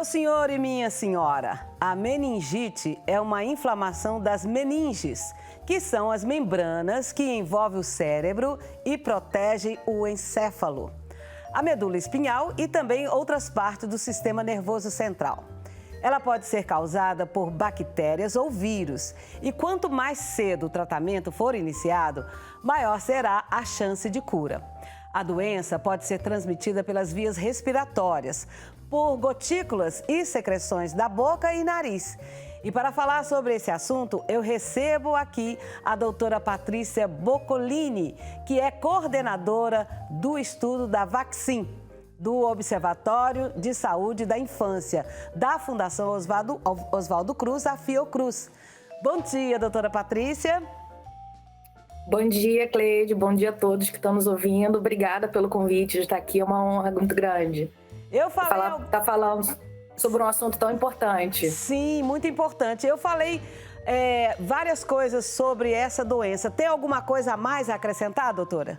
senhor e minha senhora, a meningite é uma inflamação das meninges, que são as membranas que envolvem o cérebro e protegem o encéfalo, a medula espinhal e também outras partes do sistema nervoso central. Ela pode ser causada por bactérias ou vírus e quanto mais cedo o tratamento for iniciado, maior será a chance de cura. A doença pode ser transmitida pelas vias respiratórias, por gotículas e secreções da boca e nariz. E para falar sobre esse assunto, eu recebo aqui a doutora Patrícia Boccolini, que é coordenadora do estudo da Vaccin, do Observatório de Saúde da Infância, da Fundação Oswaldo Cruz, a Fiocruz. Bom dia, doutora Patrícia. Bom dia, Cleide. Bom dia a todos que estão nos ouvindo. Obrigada pelo convite de estar aqui, é uma honra muito grande. Tá falando sobre um assunto tão importante. Sim, muito importante. Eu falei várias coisas sobre essa doença. Tem alguma coisa a mais a acrescentar, doutora?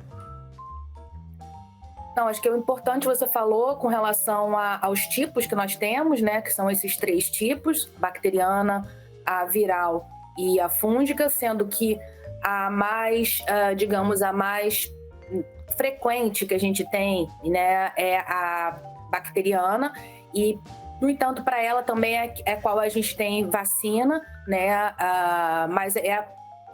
Não, acho que o importante você falou com relação aos tipos que nós temos, né? Que são esses 3 tipos, bacteriana, a viral e a fúngica, sendo que a mais, a mais frequente que a gente tem, né, é a bacteriana e, no entanto, para ela também é qual a gente tem vacina, né, mas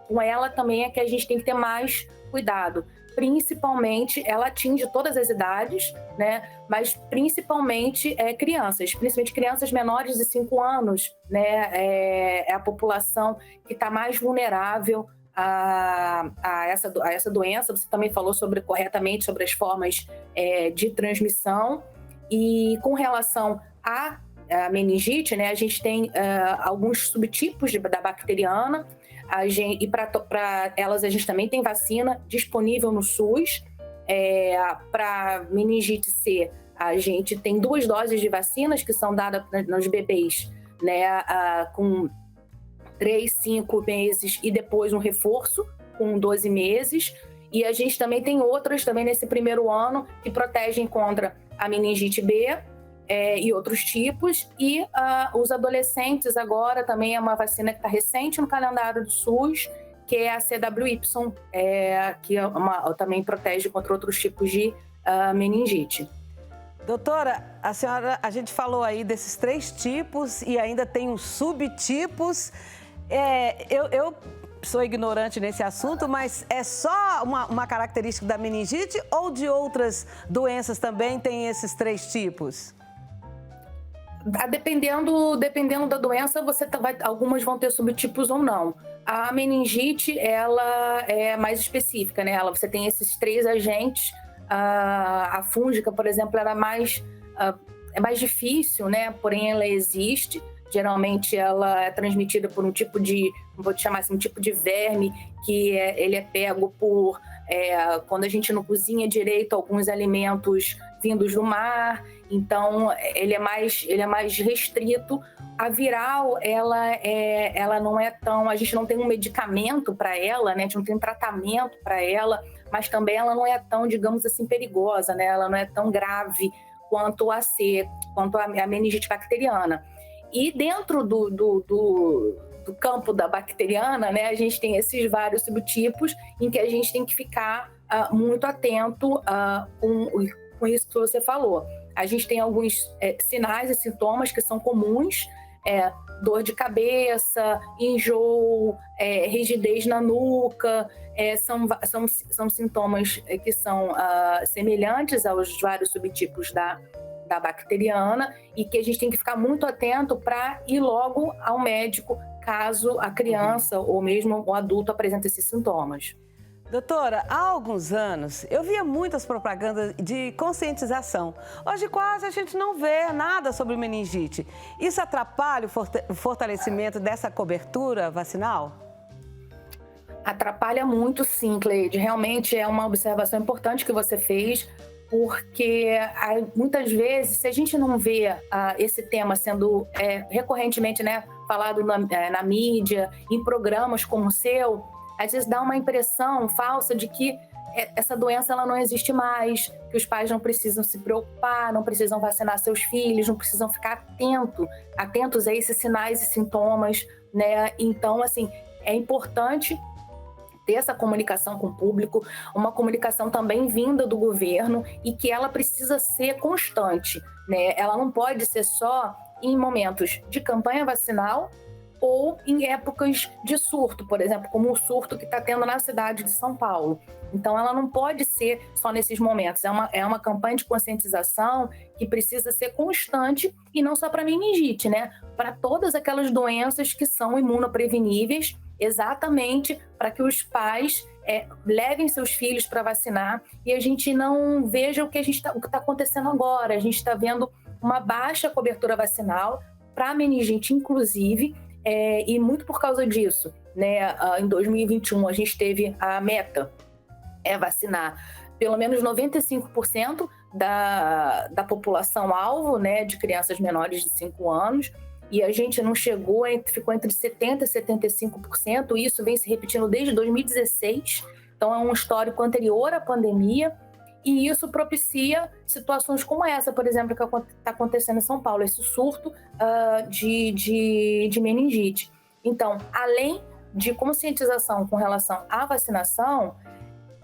com ela também é que a gente tem que ter mais cuidado. Principalmente, ela atinge todas as idades, né, mas principalmente crianças menores de 5 anos, né, é a população que está mais vulnerável a essa doença. Você também falou corretamente sobre as formas de transmissão. E com relação à meningite, né, a gente tem alguns subtipos da bacteriana, e para elas a gente também tem vacina disponível no SUS. Para meningite C, a gente tem 2 doses de vacinas que são dadas nos bebês, né, com 3, 5 meses e depois um reforço com 12 meses. E a gente também tem outras também nesse primeiro ano que protegem contra a meningite B e outros tipos. E os adolescentes agora também é uma vacina que está recente no calendário do SUS, que é a CWY, que também protege contra outros tipos de meningite. Doutora, a gente falou aí desses 3 tipos e ainda tem os subtipos. Eu sou ignorante nesse assunto, mas é só uma característica da meningite ou de outras doenças também tem esses 3 tipos? Dependendo da doença, algumas vão ter subtipos ou não. A meningite, ela é mais específica, né? Você tem esses 3 agentes. A fúngica, por exemplo, é mais difícil, né? Porém, ela existe. Geralmente, ela é transmitida por um tipo de, vou chamar assim, um tipo de verme, que ele é pego por quando a gente não cozinha direito alguns alimentos vindos do mar. Então, ele é mais restrito. A viral, ela não é tão... A gente não tem um medicamento para ela, né? A gente não tem um tratamento para ela, mas também ela não é tão, digamos assim, perigosa, né? Ela não é tão grave quanto a meningite bacteriana. E dentro do campo da bacteriana, né, a gente tem esses vários subtipos em que a gente tem que ficar muito atento com isso que você falou. A gente tem alguns sinais e sintomas que são comuns: dor de cabeça, enjoo, rigidez na nuca. São sintomas que são semelhantes aos vários subtipos da bacteriana e que a gente tem que ficar muito atento para ir logo ao médico caso a criança ou mesmo o adulto apresente esses sintomas. Doutora, há alguns anos eu via muitas propagandas de conscientização. Hoje quase a gente não vê nada sobre meningite. Isso atrapalha o fortalecimento dessa cobertura vacinal? Atrapalha muito, sim, Cleide. Realmente é uma observação importante que você fez, porque muitas vezes, se a gente não vê esse tema sendo recorrentemente, né, falado na mídia, em programas como o seu, às vezes dá uma impressão falsa de que essa doença ela não existe mais, que os pais não precisam se preocupar, não precisam vacinar seus filhos, não precisam ficar atentos a esses sinais e sintomas, né? Então, assim, é importante ter essa comunicação com o público, uma comunicação também vinda do governo e que ela precisa ser constante, né? Ela não pode ser só em momentos de campanha vacinal ou em épocas de surto, por exemplo, como o surto que está tendo na cidade de São Paulo. Então, ela não pode ser só nesses momentos. É uma campanha de conscientização que precisa ser constante e não só para meningite, né? Para todas aquelas doenças que são imunopreveníveis, exatamente para que os pais levem seus filhos para vacinar e a gente não veja o que está acontecendo agora. A gente está vendo uma baixa cobertura vacinal para meningite, inclusive, e muito por causa disso, né? Em 2021, a gente teve a meta vacinar pelo menos 95% da população-alvo, né, de crianças menores de 5 anos, e a gente não chegou, ficou entre 70% e 75%, e isso vem se repetindo desde 2016, então é um histórico anterior à pandemia, e isso propicia situações como essa, por exemplo, que está acontecendo em São Paulo, esse surto de meningite. Então, além de conscientização com relação à vacinação,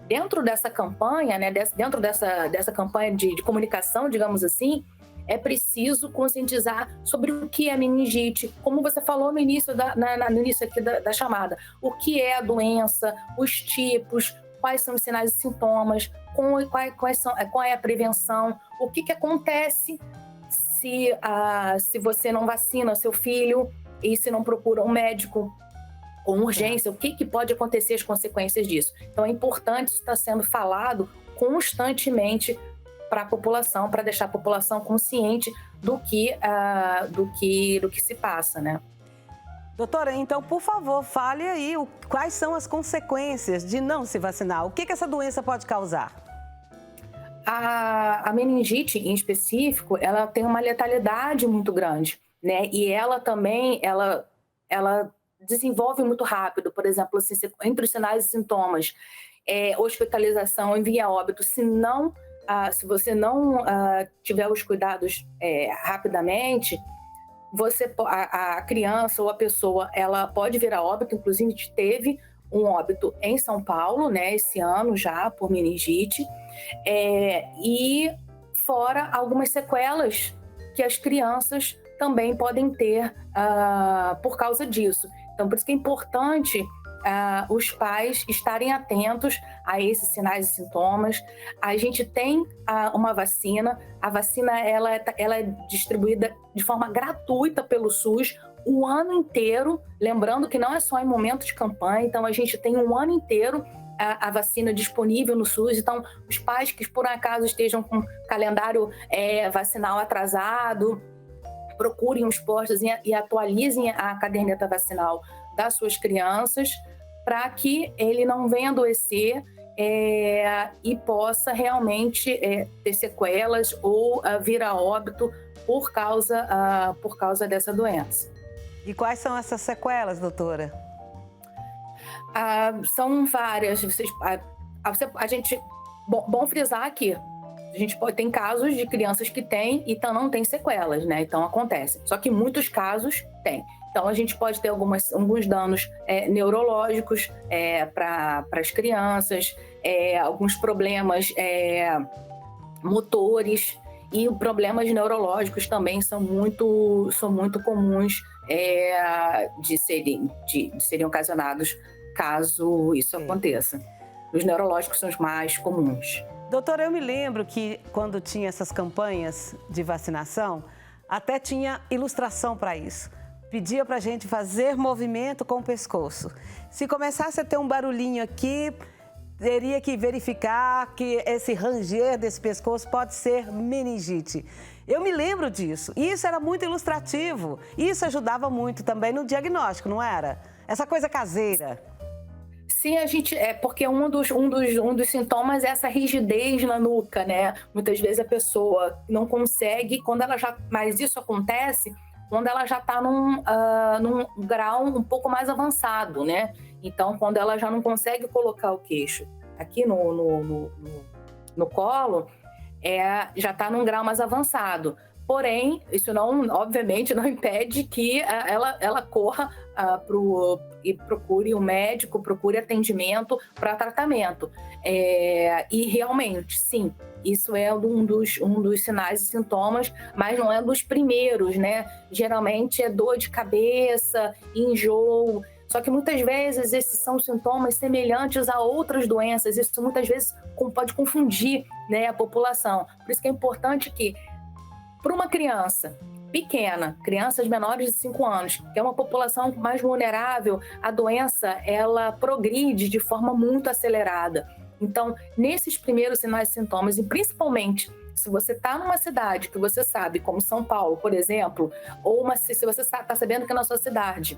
dentro dessa campanha, né, dentro dessa campanha de comunicação, digamos assim, é preciso conscientizar sobre o que é meningite, como você falou no início, no início aqui da chamada, o que é a doença, os tipos, quais são os sinais e sintomas, qual é a prevenção, o que acontece se você não vacina seu filho e se não procura um médico com urgência, o que pode acontecer, as consequências disso. Então é importante isso estar sendo falado constantemente para a população, para deixar a população consciente do que se passa, né? Doutora, então, por favor, fale aí quais são as consequências de não se vacinar. O que essa doença pode causar? A meningite, em específico, ela tem uma letalidade muito grande, né? E ela também, ela desenvolve muito rápido. Por exemplo, assim, entre os sinais e sintomas, hospitalização e via óbito, se você não tiver os cuidados rapidamente, a criança ou a pessoa, ela pode vir a óbito. Inclusive, a gente teve um óbito em São Paulo, né, esse ano já, por meningite, e fora algumas sequelas que as crianças também podem ter por causa disso. Então, por isso que é importante os pais estarem atentos a esses sinais e sintomas. A gente tem uma vacina. A vacina ela é distribuída de forma gratuita pelo SUS o ano inteiro, lembrando que não é só em momento de campanha. Então a gente tem um ano inteiro a vacina disponível no SUS. Então os pais que por acaso estejam com calendário vacinal atrasado, procurem os postos e atualizem a caderneta vacinal das suas crianças, para que ele não venha adoecer e possa realmente ter sequelas ou vir a óbito por causa dessa doença. E quais são essas sequelas, doutora? São várias. Bom frisar aqui, a gente tem casos de crianças que têm e não têm sequelas, né? Então acontece. Só que muitos casos têm. Então, a gente pode ter alguns danos neurológicos para as crianças, alguns problemas motores, e problemas neurológicos também são muito comuns de serem ocasionados caso isso aconteça. Os neurológicos são os mais comuns. Doutora, eu me lembro que quando tinha essas campanhas de vacinação, até tinha ilustração para isso. Pedia para a gente fazer movimento com o pescoço. Se começasse a ter um barulhinho aqui, teria que verificar que esse ranger desse pescoço pode ser meningite. Eu me lembro disso. Isso era muito ilustrativo. Isso ajudava muito também no diagnóstico, não era? Essa coisa caseira. Sim, porque um dos sintomas é essa rigidez na nuca, né? Muitas vezes a pessoa não consegue, mas isso acontece quando ela já está num grau um pouco mais avançado, né? Então, quando ela já não consegue colocar o queixo aqui no colo, já está num grau mais avançado. Porém, isso obviamente não impede que ela corra e procure um médico, procure atendimento para tratamento. E realmente, sim, isso é um dos sinais e sintomas, mas não é dos primeiros, né? Geralmente é dor de cabeça, enjoo. Só que muitas vezes esses são sintomas semelhantes a outras doenças. Isso muitas vezes pode confundir, né, a população. Por isso que é importante que, para uma criança pequena, crianças menores de 5 anos, que é uma população mais vulnerável, a doença ela progride de forma muito acelerada. Então, nesses primeiros sinais e sintomas, e principalmente se você está numa cidade que você sabe, como São Paulo, por exemplo, ou se você está sabendo que na sua cidade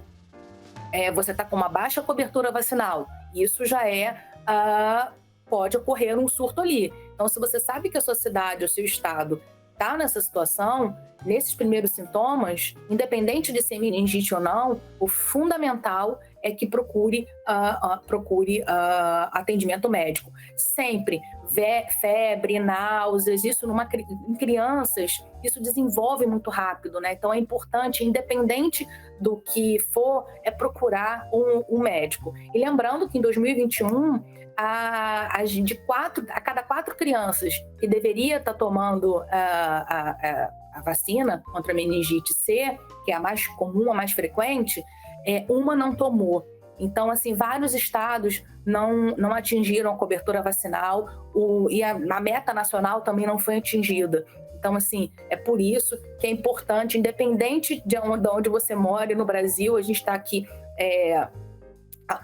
você está com uma baixa cobertura vacinal, isso já pode ocorrer um surto ali. Então, se você sabe que a sua cidade, o seu estado, está nessa situação, nesses primeiros sintomas, independente de ser meningite ou não, o fundamental é que procure atendimento médico. Sempre febre, náuseas, isso em crianças, isso desenvolve muito rápido, né? Então é importante, independente do que for, procurar um médico. E lembrando que em 2021, a cada 4 crianças que deveria estar tomando a vacina contra a meningite C, que é a mais comum, a mais frequente, uma não tomou. Então, assim, vários estados não atingiram a cobertura vacinal e a meta nacional também não foi atingida. Então, assim, é por isso que é importante, independente de onde você mora no Brasil, a gente está aqui...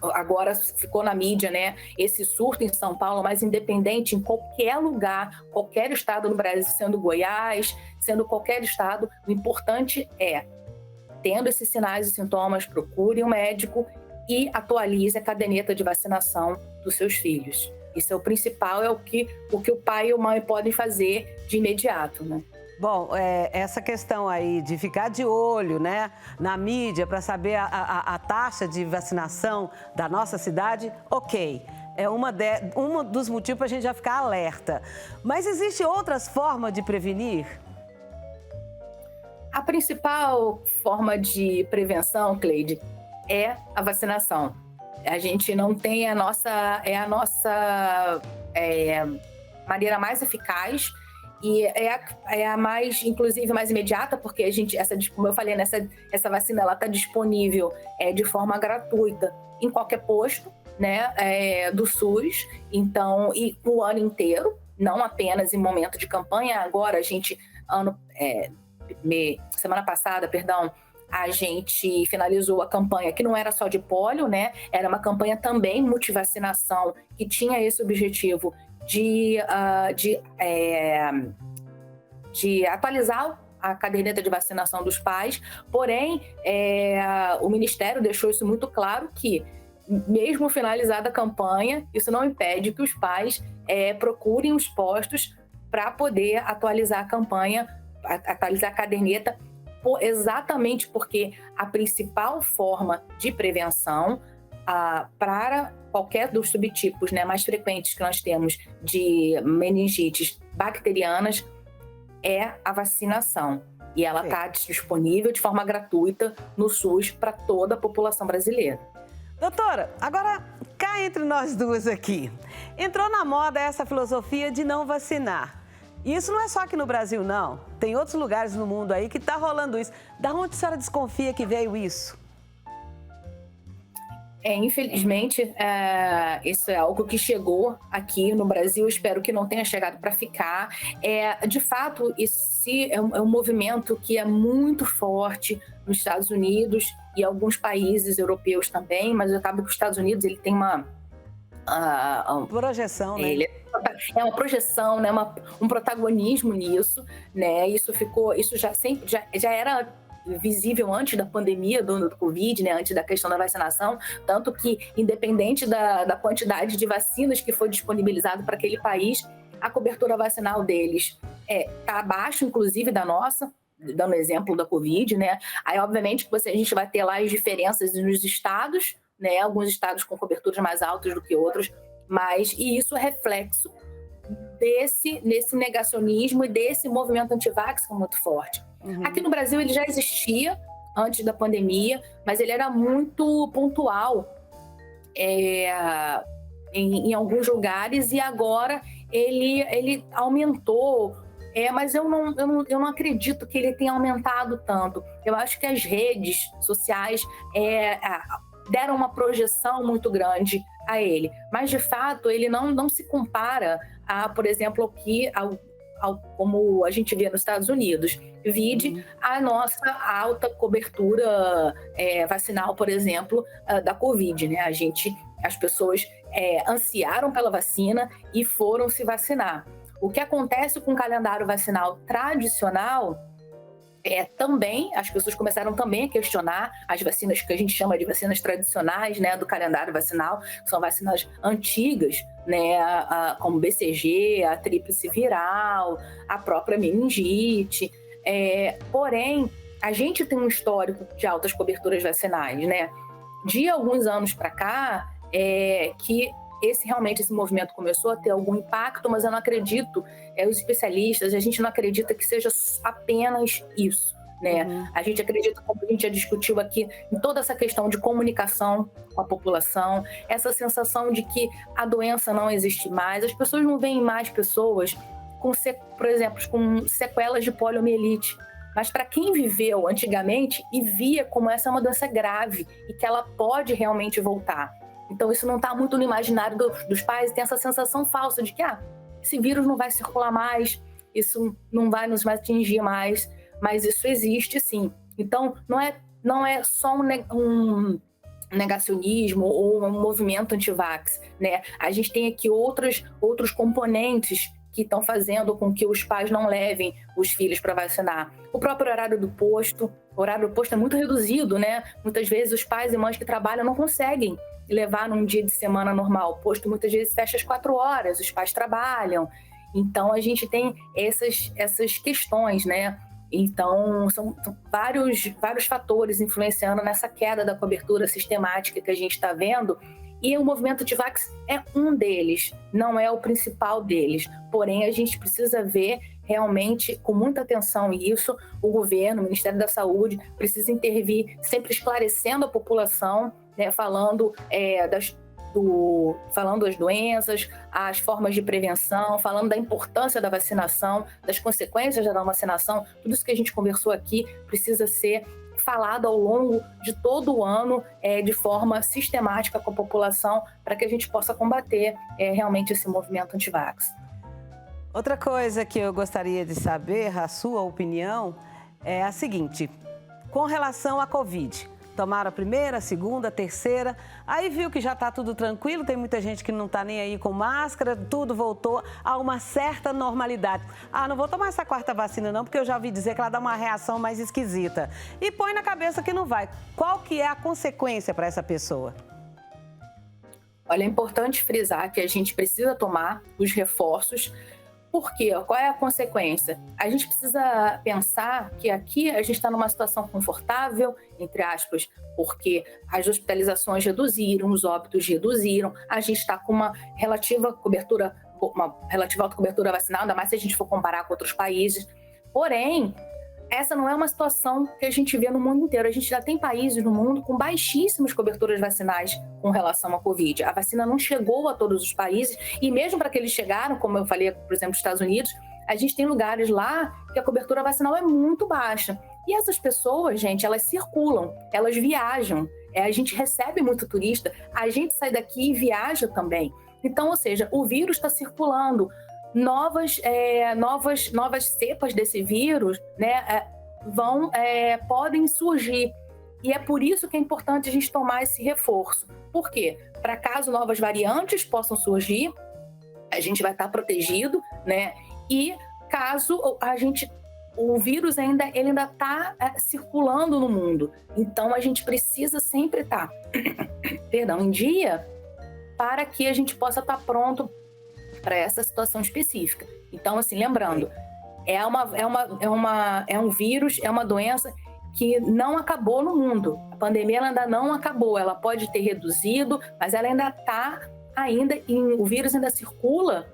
Agora ficou na mídia, né, esse surto em São Paulo, mas independente, em qualquer lugar, qualquer estado no Brasil, sendo Goiás, sendo qualquer estado, o importante tendo esses sinais e sintomas, procure um médico e atualize a caderneta de vacinação dos seus filhos. Isso é o principal, o que o pai e a mãe podem fazer de imediato, né? Bom, essa questão aí de ficar de olho, né, na mídia para saber a taxa de vacinação da nossa cidade, ok. É um dos motivos para a gente já ficar alerta. Mas existe outras formas de prevenir? A principal forma de prevenção, Cleide, é a vacinação. A gente não tem a nossa maneira mais eficaz e é a mais, inclusive, mais imediata, porque a gente, como eu falei, essa vacina ela está disponível de forma gratuita em qualquer posto, né, do SUS, então, e o ano inteiro, não apenas em momento de campanha. Agora, semana passada, a gente finalizou a campanha, que não era só de pólio, né? Era uma campanha também multivacinação, que tinha esse objetivo de atualizar a caderneta de vacinação dos pais. Porém, o Ministério deixou isso muito claro, que mesmo finalizada a campanha, isso não impede que os pais procurem os postos para poder atualizar a campanha, atualizar a caderneta, exatamente porque a principal forma de prevenção para qualquer dos subtipos, né, mais frequentes que nós temos de meningites bacterianas é a vacinação. E ela está disponível de forma gratuita no SUS para toda a população brasileira. Doutora, agora cá entre nós duas aqui, entrou na moda essa filosofia de não vacinar. E isso não é só aqui no Brasil, não. Tem outros lugares no mundo aí que está rolando isso. Da onde a senhora desconfia que veio isso? Infelizmente, isso é algo que chegou aqui no Brasil. Espero que não tenha chegado para ficar. De fato, esse é um movimento que é muito forte nos Estados Unidos e alguns países europeus também, mas acaba que os Estados Unidos ele tem uma projeção, né? É uma projeção, né? Um protagonismo nisso, né? Isso já era visível antes da pandemia do Covid, né? Antes da questão da vacinação, tanto que, independente da quantidade de vacinas que foi disponibilizado para aquele país, a cobertura vacinal deles está abaixo, inclusive, da nossa, dando exemplo da Covid, né? Aí, obviamente, a gente vai ter lá as diferenças nos estados, né? Alguns estados com coberturas mais altas do que outros. E isso é reflexo nesse negacionismo e desse movimento anti-vax que é muito forte. Aqui no Brasil ele já existia antes da pandemia, mas ele era muito pontual em alguns lugares, e agora ele aumentou, mas eu não acredito que ele tenha aumentado tanto. Eu acho que as redes sociais deram uma projeção muito grande a ele, mas de fato ele não se compara a, por exemplo, aqui como a gente vê nos Estados Unidos, vide a nossa alta cobertura vacinal, por exemplo, da Covid, né? As pessoas ansiaram pela vacina e foram se vacinar. O que acontece com o calendário vacinal tradicional também, as pessoas começaram também a questionar as vacinas que a gente chama de vacinas tradicionais, né, do calendário vacinal, que são vacinas antigas, né, como BCG, a tríplice viral, a própria meningite. Porém, a gente tem um histórico de altas coberturas vacinais, né? De alguns anos para cá, que esse movimento começou a ter algum impacto, mas eu não acredito, os especialistas, a gente não acredita que seja apenas isso, né? A gente acredita, como a gente já discutiu aqui, em toda essa questão de comunicação com a população, essa sensação de que a doença não existe mais, as pessoas não veem mais pessoas por exemplo, com sequelas de poliomielite. Mas para quem viveu antigamente e via como essa é uma doença grave e que ela pode realmente voltar. Então isso não está muito no imaginário dos pais, tem essa sensação falsa de que esse vírus não vai circular mais, isso não vai nos atingir mais, mas isso existe sim. Então não é só um negacionismo ou um movimento anti-vax, né? A gente tem aqui outros componentes que estão fazendo com que os pais não levem os filhos para vacinar. O próprio horário do posto, é muito reduzido, né? Muitas vezes os pais e mães que trabalham não conseguem levar num dia de semana normal. O posto muitas vezes fecha às 4 horas, os pais trabalham. Então a gente tem essas questões, né? Então são vários fatores influenciando nessa queda da cobertura sistemática que a gente está vendo. E o movimento anti-vax é um deles, não é o principal deles. Porém, a gente precisa ver realmente com muita atenção isso. O governo, o Ministério da Saúde, precisa intervir, sempre esclarecendo a população, né, falando das doenças, as formas de prevenção, falando da importância da vacinação, das consequências da vacinação. Tudo isso que a gente conversou aqui precisa ser falado ao longo de todo o ano, de forma sistemática com a população, para que a gente possa combater realmente esse movimento anti-vax. Outra coisa que eu gostaria de saber, a sua opinião, é a seguinte: com relação à Covid, tomaram a primeira, a segunda, a terceira, aí viu que já está tudo tranquilo, tem muita gente que não está nem aí com máscara, tudo voltou a uma certa normalidade. Não vou tomar essa quarta vacina não, porque eu já ouvi dizer que ela dá uma reação mais esquisita. E põe na cabeça que não vai. Qual que é a consequência para essa pessoa? Olha, é importante frisar que a gente precisa tomar os reforços. Por quê? Qual é a consequência? A gente precisa pensar que aqui a gente está numa situação confortável, entre aspas, porque as hospitalizações reduziram, os óbitos reduziram, a gente está com uma relativa alta cobertura vacinal, ainda mais se a gente for comparar com outros países. Porém, essa não é uma situação que a gente vê no mundo inteiro. A gente já tem países no mundo com baixíssimas coberturas vacinais com relação à Covid. A vacina não chegou a todos os países e mesmo para que eles chegaram, como eu falei, por exemplo, nos Estados Unidos, a gente tem lugares lá que a cobertura vacinal é muito baixa. E essas pessoas, gente, elas circulam, elas viajam. A gente recebe muito turista, a gente sai daqui e viaja também. Então, ou seja, o vírus está circulando. Novas cepas desse vírus, né, podem surgir. E é por isso que é importante a gente tomar esse reforço. Por quê? Para caso novas variantes possam surgir, a gente vai estar protegido, né? E caso o vírus ainda está circulando no mundo. Então, a gente precisa sempre estar em dia para que a gente possa estar pronto para essa situação específica. Então, assim, lembrando, é um vírus, é uma doença que não acabou no mundo. A pandemia ela ainda não acabou, ela pode ter reduzido, mas ela ainda está o vírus ainda circula,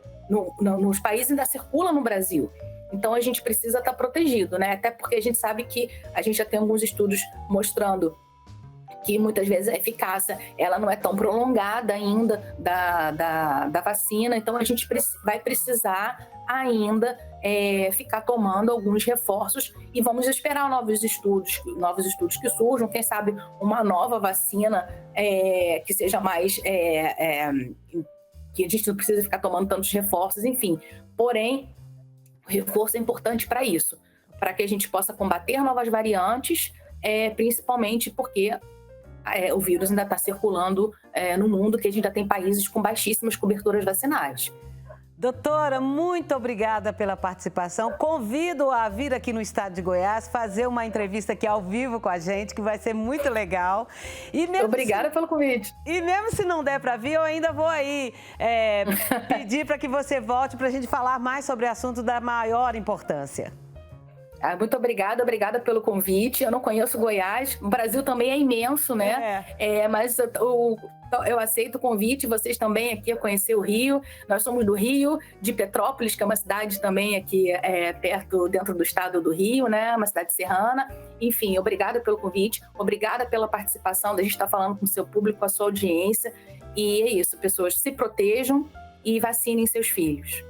nos países ainda circula no Brasil. Então, a gente precisa estar protegido, né? Até porque a gente sabe que a gente já tem alguns estudos mostrando que muitas vezes a eficácia ela não é tão prolongada ainda da vacina. Então, a gente vai precisar ainda ficar tomando alguns reforços e vamos esperar novos estudos que surjam. Quem sabe uma nova vacina que seja mais... que a gente não precisa ficar tomando tantos reforços, enfim. Porém, o reforço é importante para isso, para que a gente possa combater novas variantes, principalmente porque o vírus ainda está circulando no mundo, que a gente ainda tem países com baixíssimas coberturas vacinais. Doutora, muito obrigada pela participação. Convido a vir aqui no estado de Goiás, fazer uma entrevista aqui ao vivo com a gente, que vai ser muito legal. Obrigada pelo convite. E mesmo se não der para vir, eu ainda vou aí pedir para que você volte para a gente falar mais sobre assunto da maior importância. Muito obrigada pelo convite. Eu não conheço Goiás, o Brasil também é imenso, né? Mas eu aceito o convite, vocês também aqui a conhecer o Rio. Nós somos do Rio, de Petrópolis, que é uma cidade também aqui dentro do estado do Rio, né? Uma cidade serrana. Enfim, obrigada pelo convite, obrigada pela participação, da gente estar falando com o seu público, com a sua audiência. E é isso, pessoas, se protejam e vacinem seus filhos.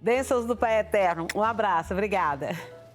Bênçãos do Pai Eterno. Um abraço, obrigada.